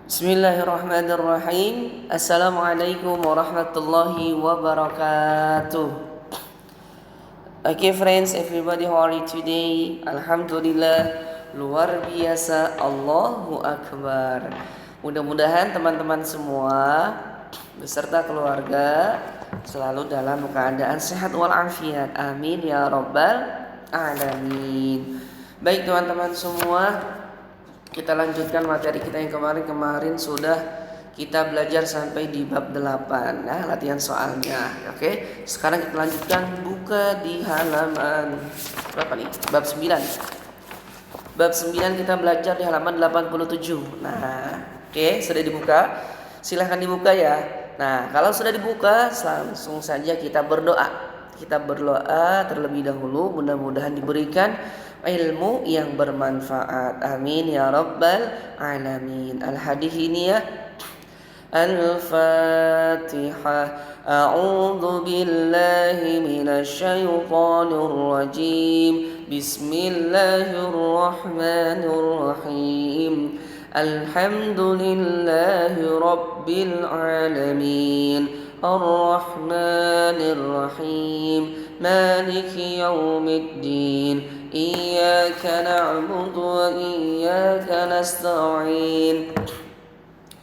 Bismillahirrahmanirrahim. Assalamualaikum warahmatullahi wabarakatuh. Okay friends, everybody how are you today? Alhamdulillah, luar biasa, Allahu Akbar. Mudah-mudahan teman-teman semua beserta keluarga selalu dalam keadaan sehat walafiat. Amin ya rabbal alamin. Baik teman-teman semua, kita lanjutkan materi kita yang kemarin sudah kita belajar sampai di bab 8. Nah, latihan soalnya. Oke. Sekarang kita lanjutkan, buka di halaman berapa nih? Bab 9. Bab 9 kita belajar di halaman 87. Nah, oke, sudah dibuka. Silahkan dibuka ya. Nah, kalau sudah dibuka, langsung saja kita berdoa. Kita berdoa terlebih dahulu, mudah-mudahan diberikan ilmu yang bermanfaat. Amin ya rabbal alamin. Al-hadis ini ya. Al-Fatihah. A'udzu billahi minasyaitonir rajim. Bismillahirrahmanirrahim. Alhamdulillahi rabbil alamin. Ar-Rahmanir Rahim. Maliki yaumiddin. Iyyaka na'budu wa iyyaka nasta'in.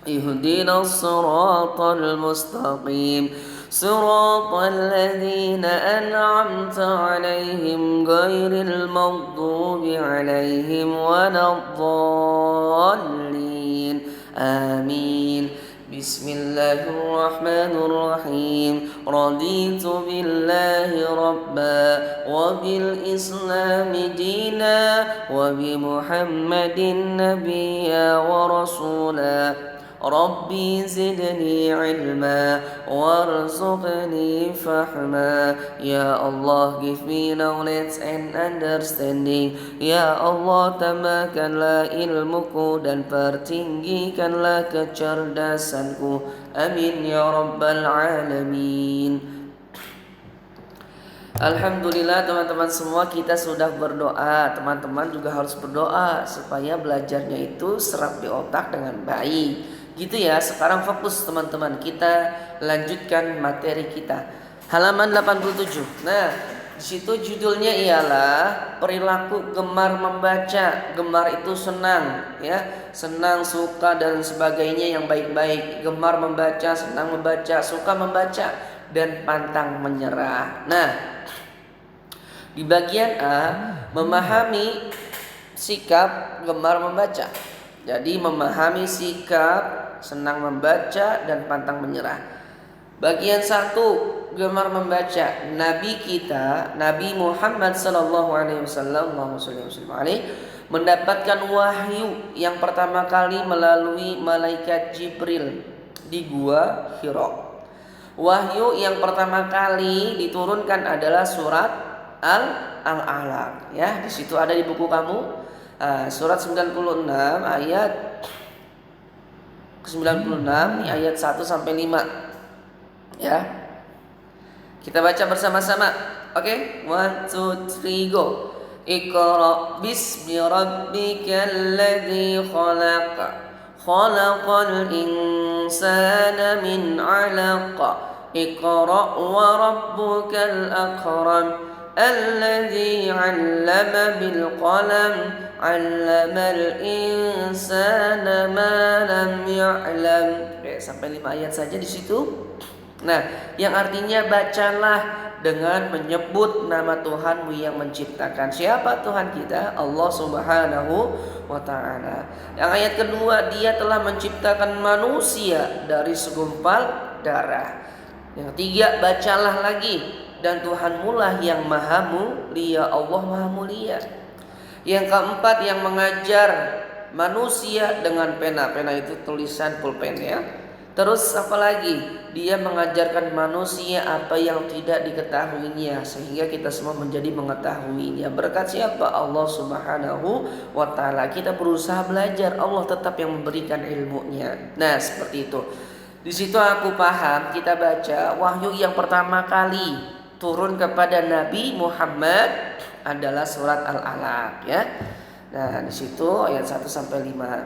Ihdinas siratal mustaqim. Siratal ladzina an'amta 'alaihim ghairil maghdubi 'alaihim waladdallin. Amin. Bismillahirrahmanirrahim. Raditu billahi rabba wa bil islami dina wa bi Muhammadin nabiyya wa rasula. Rabbi zidni ilma warzuqni fahma. Ya Allah, give me knowledge and understanding. Ya Allah, tambahkanlah ilmuku dan pertinggikanlah kecerdasanku. Amin ya rabbal alamin. Alhamdulillah teman-teman semua, kita sudah berdoa. Teman-teman juga harus berdoa supaya belajarnya itu serap di otak dengan baik. Gitu ya. Sekarang fokus teman-teman, kita lanjutkan materi kita. Halaman 87. Nah, di situ judulnya ialah perilaku gemar membaca. Gemar itu senang, ya, senang, suka dan sebagainya yang baik-baik. Gemar membaca, senang membaca, suka membaca dan pantang menyerah. Nah, di bagian A, memahami sikap gemar membaca. Jadi memahami sikap senang membaca dan pantang menyerah. Bagian 1, gemar membaca. Nabi kita, Nabi Muhammad sallallahu alaihi wasallam, mendapatkan wahyu yang pertama kali melalui malaikat Jibril di gua Hira. Wahyu yang pertama kali diturunkan adalah surat Al-Alaq, ya. Di situ ada di buku kamu. Surat 96 ayat 96 ayat 1 sampai 5. Ya. Kita baca bersama-sama. Oke? 1 2 3 go. Iqra bismi rabbikal ladzi khalaq. Khalaqal insana min 'alaq. Iqra wa rabbukal akram. Alladzi 'allama bil qalam. 'Allamal insana ma lam ya'lam. Oke, sampai 5 ayat saja di situ. Nah, yang artinya bacalah dengan menyebut nama Tuhanmu yang menciptakan. Siapa Tuhan kita? Allah Subhanahu wa ta'ala. Yang ayat kedua, Dia telah menciptakan manusia dari segumpal darah. Yang ketiga, bacalah lagi, dan Tuhanmu lah yang maha mulia. Allah maha mulia. Yang keempat, yang mengajar manusia dengan pena. Pena itu tulisan pulpen, ya. Terus apa lagi? Dia mengajarkan manusia apa yang tidak diketahuinya, sehingga kita semua menjadi mengetahuinya. Berkat siapa? Allah Subhanahu wa ta'ala. Kita berusaha belajar, Allah tetap yang memberikan ilmunya. Nah, seperti itu. Di situ aku paham, kita baca wahyu yang pertama kali turun kepada Nabi Muhammad adalah surat Al-Alaq, ya. Nah, di situ ayat 1 sampai 5.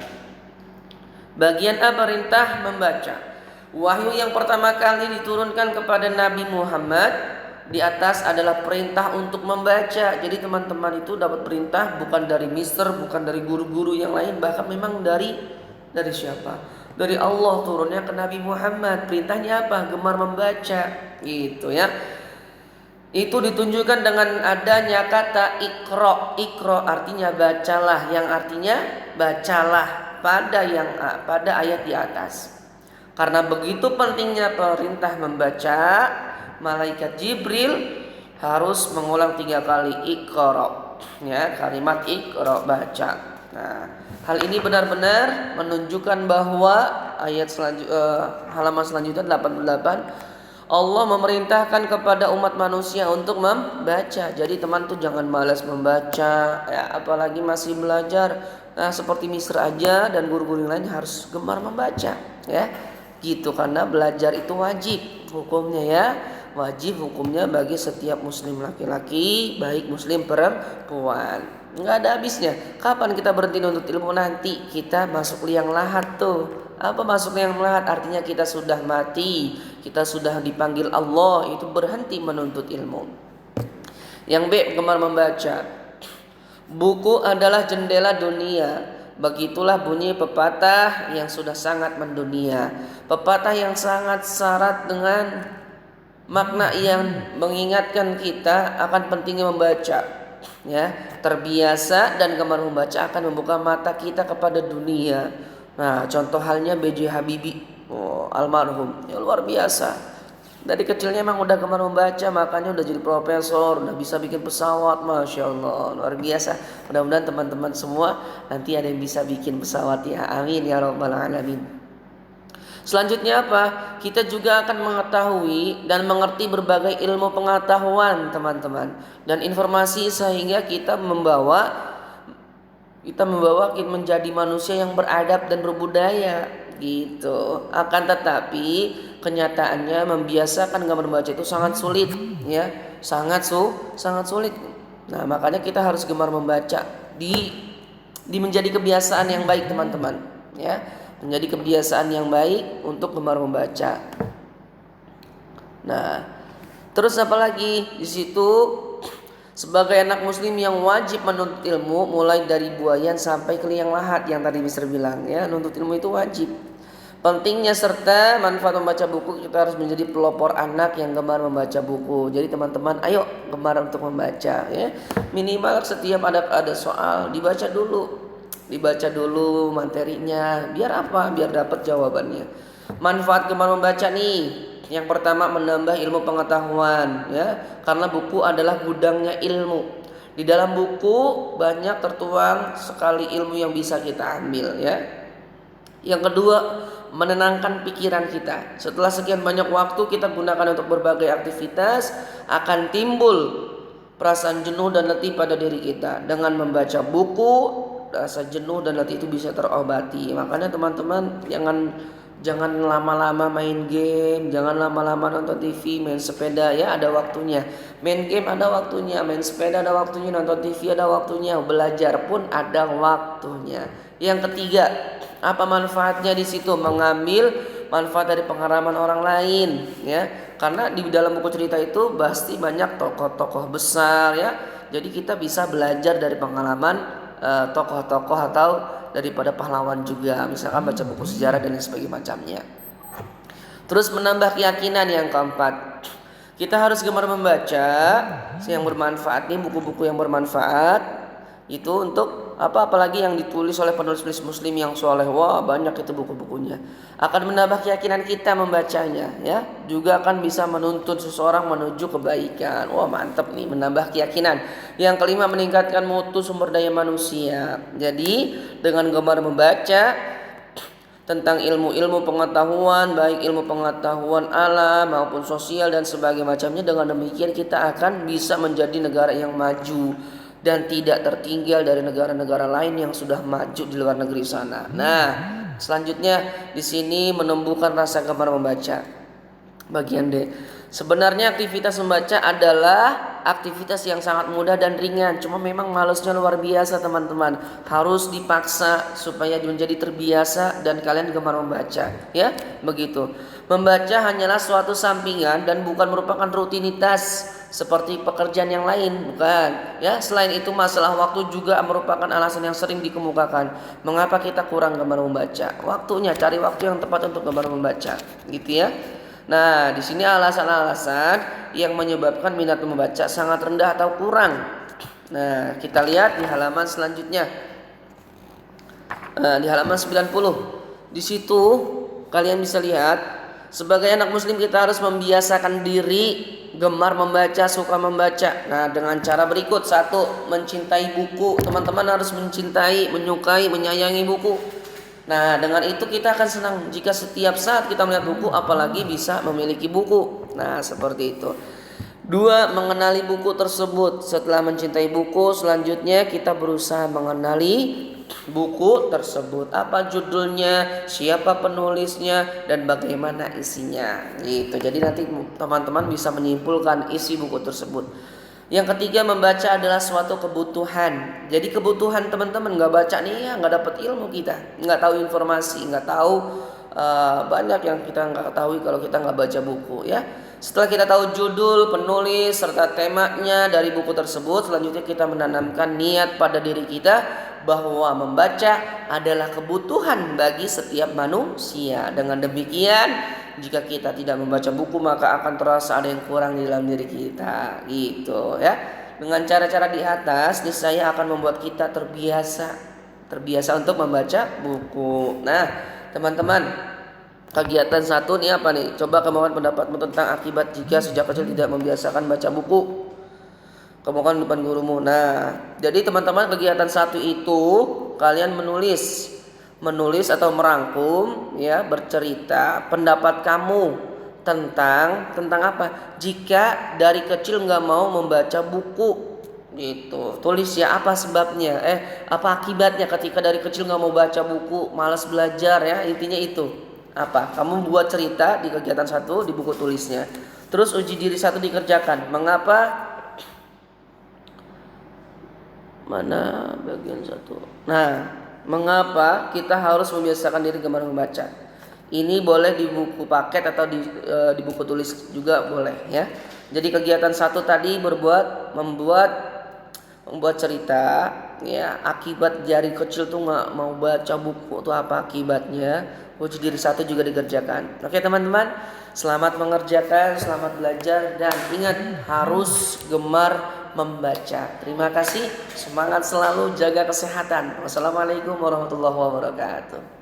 Bagian A, perintah membaca. Wahyu yang pertama kali diturunkan kepada Nabi Muhammad di atas adalah perintah untuk membaca. Jadi teman-teman itu dapat perintah bukan dari mister, bukan dari guru-guru yang lain, bahkan memang dari siapa? Dari Allah turunnya ke Nabi Muhammad. Perintahnya apa? Gemar membaca, gitu ya. Itu ditunjukkan dengan adanya kata ikro. Ikro artinya bacalah, yang artinya bacalah pada ayat di atas. Karena begitu pentingnya perintah membaca, malaikat Jibril harus mengulang 3 kali ikro, ya, kalimat ikro, baca. Nah, hal ini benar-benar menunjukkan bahwa halaman selanjutnya 88, Allah memerintahkan kepada umat manusia untuk membaca. Jadi teman tuh jangan malas membaca, ya, apalagi masih belajar. Nah, seperti Mister aja dan guru-guru lain harus gemar membaca, ya. Gitu, karena belajar itu wajib hukumnya, ya. Wajib hukumnya bagi setiap muslim laki-laki, baik muslim perempuan. Nggak ada habisnya. Kapan kita berhenti menuntut ilmu? Nanti kita masuk liang lahat tuh. Apa masuk liang lahat? Artinya kita sudah mati, kita sudah dipanggil Allah, itu berhenti menuntut ilmu. Yang B, gemar membaca. Buku adalah jendela dunia. Begitulah bunyi pepatah yang sudah sangat mendunia. Pepatah yang sangat syarat dengan makna yang mengingatkan kita akan pentingnya membaca, ya. Terbiasa dan gemar membaca akan membuka mata kita kepada dunia. Nah, contoh halnya B.J. Habibie, almarhum, ya, luar biasa. Dari kecilnya emang udah gemar membaca, makanya udah jadi profesor, udah bisa bikin pesawat, masya Allah, luar biasa. Mudah-mudahan teman-teman semua nanti ada yang bisa bikin pesawat, ya, amin ya rabbal alamin. Selanjutnya apa? Kita juga akan mengetahui dan mengerti berbagai ilmu pengetahuan, teman-teman, dan informasi sehingga kita membawa menjadi manusia yang beradab dan berbudaya, gitu. Akan tetapi kenyataannya membiasakan gambar membaca itu sangat sulit, ya, sangat sulit. Nah, makanya kita harus gemar membaca di menjadi kebiasaan yang baik, teman-teman, ya, menjadi kebiasaan yang baik untuk gemar membaca. Nah, terus apa lagi di situ? Sebagai anak muslim yang wajib menuntut ilmu, mulai dari buayan sampai ke liang lahat yang tadi Mister bilang, ya, nuntut ilmu itu wajib. Pentingnya serta manfaat membaca buku, kita harus menjadi pelopor anak yang gemar membaca buku. Jadi teman-teman, ayo gemar untuk membaca, ya. Minimal setiap ada soal dibaca dulu materinya. Biar apa? Biar dapat jawabannya. Manfaat gemar membaca nih. Yang pertama, menambah ilmu pengetahuan, ya, karena buku adalah gudangnya ilmu. Di dalam buku banyak tertuang sekali ilmu yang bisa kita ambil, ya. Yang kedua, menenangkan pikiran kita. Setelah sekian banyak waktu kita gunakan untuk berbagai aktivitas, akan timbul perasaan jenuh dan letih pada diri kita. Dengan membaca buku, rasa jenuh dan letih itu bisa terobati. Makanya teman-teman jangan lama-lama main game, jangan lama-lama nonton TV, main sepeda, ya, ada waktunya. Main game ada waktunya, main sepeda ada waktunya, nonton TV ada waktunya, belajar pun ada waktunya. Yang ketiga, apa manfaatnya di situ? Mengambil manfaat dari pengalaman orang lain, ya. Karena di dalam buku cerita itu pasti banyak tokoh-tokoh besar, ya. Jadi kita bisa belajar dari pengalaman tokoh-tokoh atau daripada pahlawan juga, misalkan baca buku sejarah dan lain sebagainya macamnya. Terus menambah keyakinan yang keempat, kita harus gemar membaca yang bermanfaat nih, buku-buku yang bermanfaat itu untuk apa, apalagi yang ditulis oleh penulis muslim yang soleh, wah banyak itu buku-bukunya. Akan menambah keyakinan kita membacanya, ya, juga akan bisa menuntun seseorang menuju kebaikan. Wah mantap nih, menambah keyakinan. Yang kelima, meningkatkan mutu sumber daya manusia. Jadi dengan gemar membaca tentang ilmu-ilmu pengetahuan, baik ilmu pengetahuan alam maupun sosial dan sebagainya macamnya, dengan demikian kita akan bisa menjadi negara yang maju dan tidak tertinggal dari negara-negara lain yang sudah maju di luar negeri sana. Nah, selanjutnya di sini menumbuhkan rasa gemar membaca. Bagian D. Sebenarnya aktivitas membaca adalah aktivitas yang sangat mudah dan ringan. Cuma memang malesnya luar biasa teman-teman. Harus dipaksa supaya menjadi terbiasa dan kalian gemar membaca. Ya, begitu. Membaca hanyalah suatu sampingan dan bukan merupakan rutinitas seperti pekerjaan yang lain, bukan. Ya, selain itu masalah waktu juga merupakan alasan yang sering dikemukakan. Mengapa kita kurang gemar membaca? Waktunya, cari waktu yang tepat untuk gemar membaca, gitu ya. Nah, di sini alasan-alasan yang menyebabkan minat membaca sangat rendah atau kurang. Nah, kita lihat di halaman selanjutnya. Di halaman 90. Di situ kalian bisa lihat, sebagai anak muslim kita harus membiasakan diri gemar membaca, suka membaca. Nah, dengan cara berikut. 1. Mencintai buku. Teman-teman harus mencintai, menyukai, menyayangi buku. Nah, dengan itu kita akan senang jika setiap saat kita melihat buku, apalagi bisa memiliki buku. Nah, seperti itu. 2. Mengenali buku tersebut. Setelah mencintai buku, selanjutnya kita berusaha mengenali buku tersebut. Apa judulnya, siapa penulisnya, dan bagaimana isinya. Gitu. Jadi nanti teman-teman bisa menyimpulkan isi buku tersebut. Yang ketiga, membaca adalah suatu kebutuhan. Jadi kebutuhan teman-teman, nggak baca nih ya nggak dapat ilmu kita, nggak tahu informasi, nggak tahu banyak yang kita nggak ketahui kalau kita nggak baca buku ya. Setelah kita tahu judul, penulis, serta temanya dari buku tersebut, selanjutnya kita menanamkan niat pada diri kita bahwa membaca adalah kebutuhan bagi setiap manusia. Dengan demikian, jika kita tidak membaca buku maka akan terasa ada yang kurang di dalam diri kita, gitu ya. Dengan cara-cara di atas, niscaya akan membuat kita terbiasa untuk membaca buku. Nah, teman-teman, kegiatan 1 nih apa nih? Coba kemauan pendapatmu tentang akibat jika sejak kecil tidak membiasakan baca buku. Kemukakan depan gurumu. Nah, jadi teman-teman kegiatan 1 itu kalian menulis atau merangkum ya, bercerita pendapat kamu tentang apa? Jika dari kecil nggak mau membaca buku, gitu. Tulis ya apa sebabnya, apa akibatnya ketika dari kecil nggak mau baca buku, malas belajar ya, intinya itu. Apa? Kamu buat cerita di kegiatan 1 di buku tulisnya. Terus uji diri 1 dikerjakan. Mengapa? Mana bagian 1? Nah, mengapa kita harus membiasakan diri gemar membaca? Ini boleh di buku paket atau di buku tulis juga boleh ya. Jadi kegiatan 1 tadi membuat cerita ya, akibat dari kecil tuh nggak mau baca buku tuh apa akibatnya. Uji diri 1 juga dikerjakan. Oke teman-teman, selamat mengerjakan, selamat belajar, dan ingat harus gemar membaca. Terima kasih, semangat selalu, jaga kesehatan. Wassalamualaikum warahmatullahi wabarakatuh.